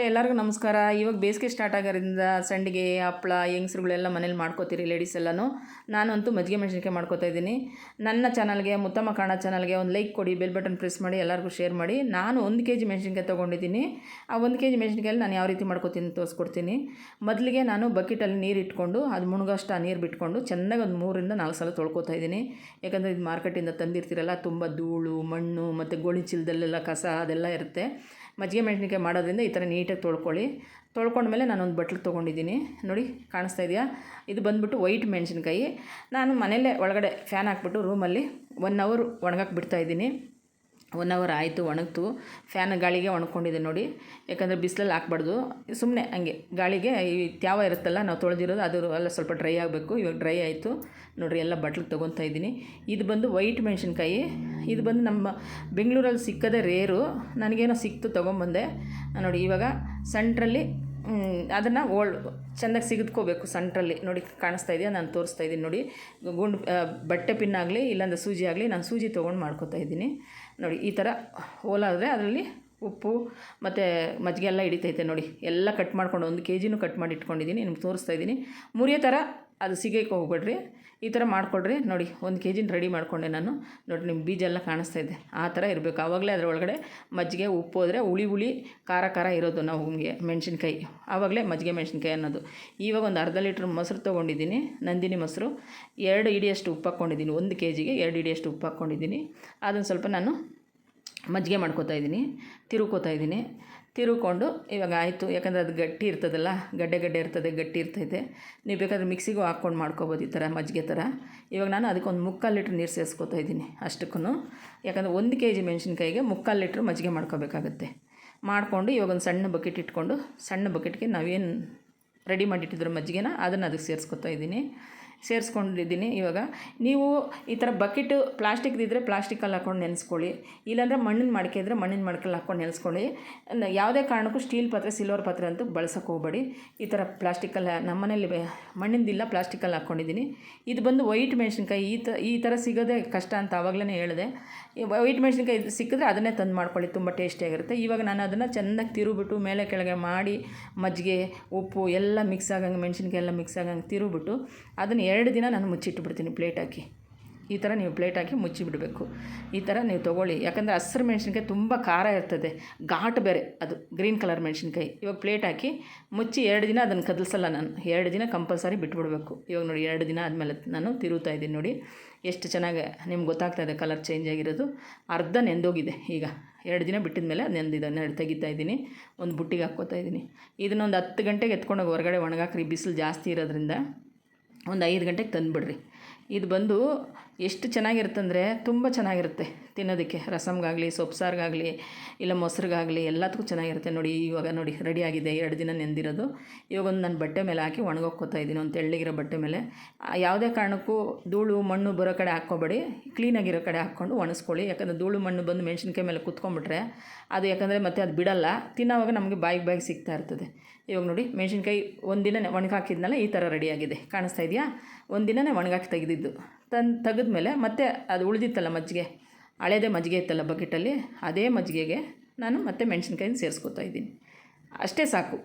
ಎಲ್ಲರಿಗೂ ನಮಸ್ಕಾರ. ಇವಾಗ ಬೇಸಿಗೆ ಸ್ಟಾರ್ಟ್ ಆಗೋದ್ರಿಂದ ಸಂಡಿಗೆ ಹಪ್ಪಳ ಹೆಂಗಸ್ರುಗಳೆಲ್ಲ ಮನೇಲಿ ಮಾಡ್ಕೋತೀರಿ ಲೇಡೀಸ್ ಎಲ್ಲನೂ. ನಾನಂತೂ ಮಜ್ಜಿಗೆ ಮೆಣಸಿನ್ಕಾಯಿ ಮಾಡ್ಕೋತಾ ಇದ್ದೀನಿ. ನನ್ನ ಚಾನಲ್ಗೆ ಮುತ್ತಮ್ಮ ಕಾಣ ಚಾನಲ್ಗೆ ಒಂದು ಲೈಕ್ ಕೊಡಿ, ಬೆಲ್ ಬಟನ್ ಪ್ರೆಸ್ ಮಾಡಿ, ಎಲ್ಲರಿಗೂ ಶೇರ್ ಮಾಡಿ. ನಾನು 1 kg ಮೆಣಸಿನ್ಕಾಯಿ ತೊಗೊಂಡಿದ್ದೀನಿ. ಆ 1 kg ಮೆಣಸಿನ್ಕಾಯಲ್ಲಿ ನಾನು ಯಾವ ರೀತಿ ಮಾಡ್ಕೋತೀನಿ ತೋರಿಸ್ಕೊಡ್ತೀನಿ. ಮೊದಲಿಗೆ ನಾನು ಬಕೆಟಲ್ಲಿ ನೀರು ಇಟ್ಕೊಂಡು ಅದು ಮುಳುಗೋಷ್ಟು ಆ ನೀರು ಬಿಟ್ಕೊಂಡು ಚೆನ್ನಾಗಿ ಒಂದು 3 ರಿಂದ 4 ಸಲ ತೊಳ್ಕೊತಾ ಇದ್ದೀನಿ. ಯಾಕಂದರೆ ಇದು ಮಾರ್ಕೆಟಿಂದ ತಂದಿರ್ತೀರಲ್ಲ, ತುಂಬ ಧೂಳು ಮಣ್ಣು ಮತ್ತು ಗೋಣಿ ಚೀಲದಲ್ಲೆಲ್ಲ ಕಸ ಅದೆಲ್ಲ ಇರುತ್ತೆ. ಮಜ್ಜಿಗೆ ಮೆಣಸಿನ್ಕಾಯಿ ಮಾಡೋದ್ರಿಂದ ಈ ಥರ ನೀಟಾಗಿ ತೊಳ್ಕೊಂಡ್ಮೇಲೆ ನಾನೊಂದು ಬಟ್ಲು ತೊಗೊಂಡಿದ್ದೀನಿ. ನೋಡಿ ಕಾಣಿಸ್ತಾ ಇದೆಯಾ? ಇದು ಬಂದುಬಿಟ್ಟು ವೈಟ್ ಮೆಣಸಿನ್ಕಾಯಿ. ನಾನು ಮನೆಯಲ್ಲೇ ಒಳಗಡೆ ಫ್ಯಾನ್ ಹಾಕ್ಬಿಟ್ಟು ರೂಮಲ್ಲಿ 1 hour ಒಣಗಕ್ಕೆ ಬಿಡ್ತಾಯಿದ್ದೀನಿ. 1 hour ಆಯಿತು, ಒಣಗ್ತು. ಫ್ಯಾನ್ ಗಾಳಿಗೆ ಒಣಕೊಂಡಿದೆ ನೋಡಿ. ಯಾಕಂದರೆ ಬಿಸಿಲಲ್ಲಿ ಹಾಕ್ಬಾರ್ದು, ಸುಮ್ಮನೆ ಹಂಗೆ ಗಾಳಿಗೆ ಈ ತ್ಯಾವ ಇರುತ್ತಲ್ಲ ನಾವು ತೊಳೆದಿರೋದು ಅದು ಎಲ್ಲ ಸ್ವಲ್ಪ ಡ್ರೈ ಆಗಬೇಕು. ಇವಾಗ ಡ್ರೈ ಆಯಿತು ನೋಡಿರಿ, ಎಲ್ಲ ಬಟ್ಲಿಗೆ ತೊಗೊತಾ ಇದ್ದೀನಿ. ಇದು ಬಂದು ವೈಟ್ ಮೆಣಸಿನ್ಕಾಯಿ. ಇದು ಬಂದು ನಮ್ಮ ಬೆಂಗಳೂರಲ್ಲಿ ಸಿಕ್ಕದೆ ರೇರು. ನನಗೇನೋ ಸಿಕ್ತು ತೊಗೊಂಬಂದೆ ನೋಡಿ. ಇವಾಗ ಸೆಂಟ್ರಲ್ಲಿ ಅದನ್ನು ಚೆಂದಾಗಿ ಸಿಗಿದ್ಕೋಬೇಕು ಸೆಂಟ್ರಲ್ಲಿ. ನೋಡಿ ಕಾಣಿಸ್ತಾ ಇದೆಯಾ? ನಾನು ತೋರಿಸ್ತಾ ಇದ್ದೀನಿ ನೋಡಿ. ಬಟ್ಟೆ ಪಿನ್ ಆಗಲಿ ಇಲ್ಲಾಂದರೆ ಸೂಜಿ ಆಗಲಿ, ನಾನು ಸೂಜಿ ತೊಗೊಂಡು ಮಾಡ್ಕೋತಾ ಇದ್ದೀನಿ ನೋಡಿ. ಈ ಥರ ಹೋಲಾದರೆ ಅದರಲ್ಲಿ ಉಪ್ಪು ಮತ್ತು ಮಜ್ಜಿಗೆ ಎಲ್ಲ ಹಿಡಿತೈತೆ ನೋಡಿ. ಎಲ್ಲ ಕಟ್ ಮಾಡ್ಕೊಂಡು 1 kg ಕಟ್ ಮಾಡಿ ಇಟ್ಕೊಂಡಿದ್ದೀನಿ. ನಿಮ್ಗೆ ತೋರಿಸ್ತಾ ಇದ್ದೀನಿ. ಮುರಿಯೋ ಥರ ಅದು ಸಿಗೋಕ್ಕೆ ಹೋಗ್ಬೇಡ್ರಿ, ಈ ಥರ ಮಾಡ್ಕೊಳ್ರಿ ನೋಡಿ. 1 kg ರೆಡಿ ಮಾಡಿಕೊಂಡೆ ನಾನು ನೋಡಿ. ನಿಮ್ಮ ಬೀಜ ಎಲ್ಲ ಕಾಣಿಸ್ತಾ ಇದೆ, ಆ ಥರ ಇರಬೇಕು. ಆವಾಗಲೇ ಅದರೊಳಗಡೆ ಮಜ್ಜಿಗೆ ಉಪ್ಪು ಹೋದರೆ ಹುಳಿ ಖಾರ ಇರೋದು ನಮಗೆ ಮೆಣಸಿನ್ಕಾಯಿ, ಆವಾಗಲೇ ಮಜ್ಜಿಗೆ ಮೆಣಸಿನ್ಕಾಯಿ ಅನ್ನೋದು. ಇವಾಗ ಒಂದು ಅರ್ಧ ಲೀಟ್ರ್ ಮೊಸರು ತೊಗೊಂಡಿದ್ದೀನಿ, ನಂದಿನಿ ಮೊಸರು. 2 ಹಿಡಿಯಷ್ಟು ಉಪ್ಪು ಹಾಕ್ಕೊಂಡಿದ್ದೀನಿ. 1 kgಗೆ 2 ಹಿಡಿಯಷ್ಟು ಉಪ್ಪು ಹಾಕ್ಕೊಂಡಿದ್ದೀನಿ. ಅದನ್ನು ಸ್ವಲ್ಪ ನಾನು ಮಜ್ಜಿಗೆ ಮಾಡ್ಕೋತಾ ಇದ್ದೀನಿ, ತಿರುವ್ಕೊಂಡು ಇವಾಗ ಆಯಿತು. ಯಾಕಂದರೆ ಅದು ಗಟ್ಟಿ ಇರ್ತದಲ್ಲ, ಗಡ್ಡೆ ಇರ್ತದೆ, ಗಟ್ಟಿ ಇರ್ತೈತೆ. ನೀವು ಬೇಕಾದ್ರೆ ಮಿಕ್ಸಿಗೂ ಹಾಕ್ಕೊಂಡು ಮಾಡ್ಕೊಬೋದು ಈ ಥರ ಮಜ್ಜಿಗೆ ಥರ. ಇವಾಗ ನಾನು ಅದಕ್ಕೊಂದು 3/4 ಲೀಟ್ರ್ ನೀರು ಸೇರಿಸ್ಕೊತಾ ಇದ್ದೀನಿ ಅಷ್ಟಕ್ಕೂ. ಯಾಕಂದರೆ 1 kg ಮೆಣಸಿನ್ಕಾಯಿಗೆ 3/4 ಲೀಟ್ರ್ ಮಜ್ಜಿಗೆ ಮಾಡ್ಕೋಬೇಕಾಗತ್ತೆ. ಮಾಡಿಕೊಂಡು ಇವಾಗ ಒಂದು ಸಣ್ಣ ಬಕೆಟ್ ಇಟ್ಕೊಂಡು, ಸಣ್ಣ ಬಕೆಟ್ಗೆ ನಾವೇನು ರೆಡಿ ಮಾಡಿಟ್ಟಿದ್ರು ಮಜ್ಜಿಗೆನ ಅದನ್ನು ಅದಕ್ಕೆ ಸೇರಿಸ್ಕೊಂಡಿದ್ದೀನಿ. ಇವಾಗ ನೀವು ಈ ಥರ ಬಕೆಟು ಪ್ಲಾಸ್ಟಿಕ್ದಿದ್ದರೆ ಪ್ಲಾಸ್ಟಿಕಲ್ಲಿ ಹಾಕ್ಕೊಂಡು ನೆನೆಸ್ಕೊಳ್ಳಿ, ಇಲ್ಲಾಂದರೆ ಮಣ್ಣಿನ ಮಡಿಕೆ ಇದ್ದರೆ ಮಣ್ಣಿನ ಮಡಿಕೆಲ್ಲಿ ಹಾಕ್ಕೊಂಡು ನೆನೆಸ್ಕೊಳ್ಳಿ. ಯಾವುದೇ ಕಾರಣಕ್ಕೂ ಸ್ಟೀಲ್ ಪಾತ್ರೆ ಸಿಲ್ವರ್ ಪಾತ್ರೆ ಅಂತೂ ಬಳಸೋಕೆ ಹೋಗಬೇಡಿ. ಈ ಥರ ಪ್ಲಾಸ್ಟಿಕಲ್ಲಿ ನಮ್ಮನೇಲಿ ಮಣ್ಣಿಂದಿಲ್ಲ, ಪ್ಲಾಸ್ಟಿಕಲ್ಲಿ ಹಾಕ್ಕೊಂಡಿದ್ದೀನಿ. ಇದು ಬಂದು ವೈಟ್ ಮೆಣಸಿನ್ಕಾಯಿ. ಈ ಥರ ಸಿಗೋದೇ ಕಷ್ಟ ಅಂತ ಆವಾಗಲೇ ಹೇಳಿದೆ. ವೈಟ್ ಮೆಣಸಿನ್ಕಾಯಿ ಸಿಕ್ಕಿದ್ರೆ ಅದನ್ನೇ ತಂದು ಮಾಡ್ಕೊಳ್ಳಿ, ತುಂಬ ಟೇಸ್ಟಿಯಾಗಿರುತ್ತೆ. ಇವಾಗ ನಾನು ಅದನ್ನು ಚೆನ್ನಾಗಿ ತಿರುಗಿಬಿಟ್ಟು ಮೇಲೆ ಕೆಳಗೆ ಮಾಡಿ ಮಜ್ಜಿಗೆ ಉಪ್ಪು ಎಲ್ಲ ಮಿಕ್ಸ್ ಆಗಂಗೆ, ಮೆಣಸಿನ್ಕಾಯಿ ಎಲ್ಲ ಮಿಕ್ಸ್ ಆಗಂಗೆ ತಿರುಗಿಬಿಟ್ಟು ಅದನ್ನು 2 ದಿನ ನಾನು ಮುಚ್ಚಿಟ್ಬಿಡ್ತೀನಿ ಪ್ಲೇಟ್ ಹಾಕಿ. ಈ ಥರ ನೀವು ಪ್ಲೇಟ್ ಹಾಕಿ ಮುಚ್ಚಿಬಿಡಬೇಕು. ಈ ಥರ ನೀವು ತೊಗೊಳ್ಳಿ. ಯಾಕಂದರೆ ಹಸಿರು ಮೆಣಸಿನ್ಕಾಯಿ ತುಂಬ ಖಾರ ಇರ್ತದೆ, ಘಾಟ್ ಬೇರೆ ಅದು, ಗ್ರೀನ್ ಕಲರ್ ಮೆಣಸಿನ್ಕಾಯಿ. ಇವಾಗ ಪ್ಲೇಟ್ ಹಾಕಿ ಮುಚ್ಚಿ 2 ದಿನ ಅದನ್ನು ಕದಲಿಸಲ್ಲ ನಾನು. 2 ದಿನ ಕಂಪಲ್ಸರಿ ಬಿಟ್ಬಿಡಬೇಕು. ಇವಾಗ ನೋಡಿ 2 ದಿನ ಆದಮೇಲೆ ನಾನು ತಿರುಗ್ತಾ ಇದ್ದೀನಿ ನೋಡಿ. ಎಷ್ಟು ಚೆನ್ನಾಗಿ ನಿಮ್ಗೆ ಗೊತ್ತಾಗ್ತಾ ಇದೆ ಕಲರ್ ಚೇಂಜ್ ಆಗಿರೋದು. ಅರ್ಧ ನೆಂದೋಗಿದೆ. ಈಗ 2 ದಿನ ಬಿಟ್ಟಿದ ಮೇಲೆ ಅದು ನೆಂದಿದೆ. ತೆಗಿತಾ ಇದ್ದೀನಿ, ಒಂದು ಬುಟ್ಟಿಗೆ ಹಾಕ್ಕೋತಾ ಇದ್ದೀನಿ. ಇದನ್ನೊಂದು 10 ಗಂಟೆಗೆ ಎತ್ಕೊಂಡೋಗಿ ಹೊರಗಡೆ ಒಣಗಾಕ್ರಿ. ಬಿಸಿಲು ಜಾಸ್ತಿ ಇರೋದ್ರಿಂದ ಒಂದು 5 ಗಂಟೆಗೆ ತಂದುಬಿಡ್ರಿ. ಇದು ಬಂದು ಎಷ್ಟು ಚೆನ್ನಾಗಿರುತ್ತಂದರೆ ತುಂಬ ಚೆನ್ನಾಗಿರುತ್ತೆ ತಿನ್ನೋದಕ್ಕೆ. ರಸಮ್ಗಾಗಲಿ, ಸೊಪ್ಪು ಸಾರಿಗಾಗಲಿ, ಇಲ್ಲ ಮೊಸರಿಗಾಗಲಿ ಎಲ್ಲದಕ್ಕೂ ಚೆನ್ನಾಗಿರುತ್ತೆ ನೋಡಿ. ಇವಾಗ ನೋಡಿ ರೆಡಿಯಾಗಿದೆ, 2 ದಿನ ನೆಂದಿರೋದು. ಇವಾಗ ಒಂದು ನಾನು ಬಟ್ಟೆ ಮೇಲೆ ಹಾಕಿ ಒಣಗೋಕ್ಕೋತಾ ಇದ್ದೀನಿ, ಒಂದು ತೆಳ್ಳಗಿರೋ ಬಟ್ಟೆ ಮೇಲೆ. ಯಾವುದೇ ಕಾರಣಕ್ಕೂ ಧೂಳು ಮಣ್ಣು ಬರೋ ಕಡೆ ಹಾಕ್ಕೋಬೇಡಿ, ಕ್ಲೀನಾಗಿರೋ ಕಡೆ ಹಾಕ್ಕೊಂಡು ಒಣಸ್ಕೊಳ್ಳಿ. ಯಾಕಂದರೆ ಧೂಳು ಮಣ್ಣು ಬಂದು ಮೆಣಸಿನ್ಕಾಯಿ ಮೇಲೆ ಕುತ್ಕೊಂಡ್ಬಿಟ್ರೆ ಅದು, ಯಾಕಂದರೆ ಮತ್ತೆ ಅದು ಬಿಡಲ್ಲ, ತಿನ್ನೋವಾಗ ನಮಗೆ ಬಾಯಿಗೆ ಸಿಗ್ತಾ ಇರ್ತದೆ. ಇವಾಗ ನೋಡಿ ಮೆಣಸಿನ್ಕಾಯಿ ಒಂದಿನ ಒಣಗಾಕಿದ್ನಲ್ಲ, ಈ ಥರ ರೆಡಿಯಾಗಿದೆ. ಕಾಣಿಸ್ತಾ ಇದೆಯಾ? ಒಂದಿನನೇ ಒಣಗಾಕಿ ತೆಗೆದಿದ್ದು. ತೆಗೆದ್ಮೇಲೆ ಮತ್ತೆ ಅದು ಉಳಿದಿತ್ತಲ್ಲ ಮಜ್ಜಿಗೆ, ಹಳೇದೇ ಮಜ್ಜಿಗೆ ಇತ್ತಲ್ಲ ಬಕೆಟಲ್ಲಿ, ಅದೇ ಮಜ್ಜಿಗೆಗೆ ನಾನು ಮತ್ತೆ ಮೆಣಸಿನ್ಕಾಯಿನ ಸೇರಿಸ್ಕೊತಾ ಇದ್ದೀನಿ. ಅಷ್ಟೇ ಸಾಕು.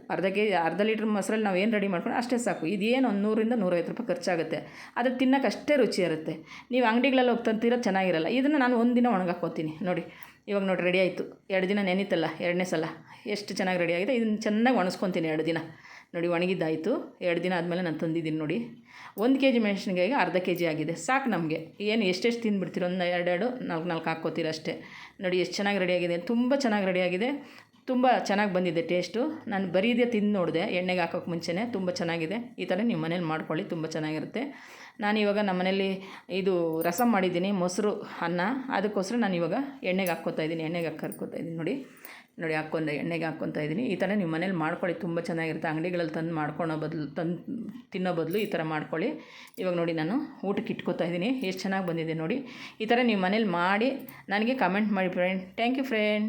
ಅರ್ಧ ಲೀಟ್ರ್ ಮೊಸರಲ್ಲಿ ನಾವು ಏನು ರೆಡಿ ಮಾಡ್ಕೊಂಡು ಅಷ್ಟೇ ಸಾಕು. ಇದೇನು ಒಂದು 100 ರಿಂದ 150 ರೂಪಾಯಿ ಖರ್ಚಾಗುತ್ತೆ. ಅದು ತಿನ್ನೋಕೆ ಅಷ್ಟೇ ರುಚಿ ಇರುತ್ತೆ. ನೀವು ಅಂಗಡಿಗಳಲ್ಲಿ ಹೋಗಿ ತಂತೀರೋ ಚೆನ್ನಾಗಿರಲ್ಲ. ಇದನ್ನು ನಾನು 1 ದಿನ ಒಣಗಾಕೋತೀನಿ ನೋಡಿ. ಇವಾಗ ನೋಡಿ ರೆಡಿ ಆಯಿತು. 2 ದಿನ ನೆನೀತಲ್ಲ, 2ನೇ ಸಲ ಎಷ್ಟು ಚೆನ್ನಾಗಿ ರೆಡಿಯಾಗಿದೆ. ಇದನ್ನು ಚೆನ್ನಾಗಿ ಒಣಸ್ಕೊತೀನಿ 2 ದಿನ ನೋಡಿ. ಒಣಗಿದ್ದಾಯಿತು. 2 ದಿನ ಆದಮೇಲೆ ನಾನು ತಂದಿದ್ದೀನಿ ನೋಡಿ. 1 kg ಮೆಣಸಿನ್ಕಾಯಿಗೆ ಅರ್ಧ kg ಆಗಿದೆ, ಸಾಕು ನಮಗೆ. ಏನು ಎಷ್ಟೆಷ್ಟು ತಿಂದುಬಿಡ್ತೀರೋ, 1 2 4 ಹಾಕ್ಕೋತೀರ ಅಷ್ಟೇ. ನೋಡಿ ಎಷ್ಟು ಚೆನ್ನಾಗಿ ರೆಡಿಯಾಗಿದೆ, ತುಂಬ ಚೆನ್ನಾಗಿ ರೆಡಿಯಾಗಿದೆ, ತುಂಬ ಚೆನ್ನಾಗಿ ಬಂದಿದೆ ಟೇಸ್ಟು. ನಾನು ಬರೀದೇ ತಿಂದು ನೋಡಿದೆ ಎಣ್ಣೆಗೆ ಹಾಕೋಕ್ಕೆ ಮುಂಚೆನೇ. ತುಂಬ ಚೆನ್ನಾಗಿದೆ. ಈ ಥರ ನೀವು ಮನೇಲಿ ಮಾಡ್ಕೊಳ್ಳಿ, ತುಂಬ ಚೆನ್ನಾಗಿರುತ್ತೆ. ನಾನಿವಾಗ ನಮ್ಮ ಮನೇಲಿ ಇದು ರಸಮ್ ಮಾಡಿದ್ದೀನಿ, ಮೊಸರು ಅನ್ನ, ಅದಕ್ಕೋಸ್ಕರ ನಾನು ಇವಾಗ ಎಣ್ಣೆಗೆ ಹಾಕ್ಕೋತಾ ಇದ್ದೀನಿ. ಎಣ್ಣೆಗೆ ಕರ್ಕೋತಾ ಇದ್ದೀನಿ ನೋಡಿ. ಎಣ್ಣೆಗೆ ಹಾಕ್ಕೊತಾ ಇದ್ದೀನಿ. ಈ ಥರ ನೀವು ಮನೇಲಿ ಮಾಡ್ಕೊಳ್ಳಿ, ತುಂಬ ಚೆನ್ನಾಗಿರುತ್ತೆ. ಅಂಗಡಿಗಳಲ್ಲಿ ತಂದು ತಿನ್ನೋ ಬದಲು ಈ ಥರ ಮಾಡ್ಕೊಳ್ಳಿ. ಇವಾಗ ನೋಡಿ ನಾನು ಊಟಕ್ಕೆ ಇಟ್ಕೋತಾ ಇದ್ದೀನಿ. ಎಷ್ಟು ಚೆನ್ನಾಗಿ ಬಂದಿದೆ ನೋಡಿ. ಈ ಥರ ನೀವು ಮನೇಲಿ ಮಾಡಿ ನನಗೆ ಕಮೆಂಟ್ ಮಾಡಿ ಫ್ರೆಂಡ್. Thank you friend.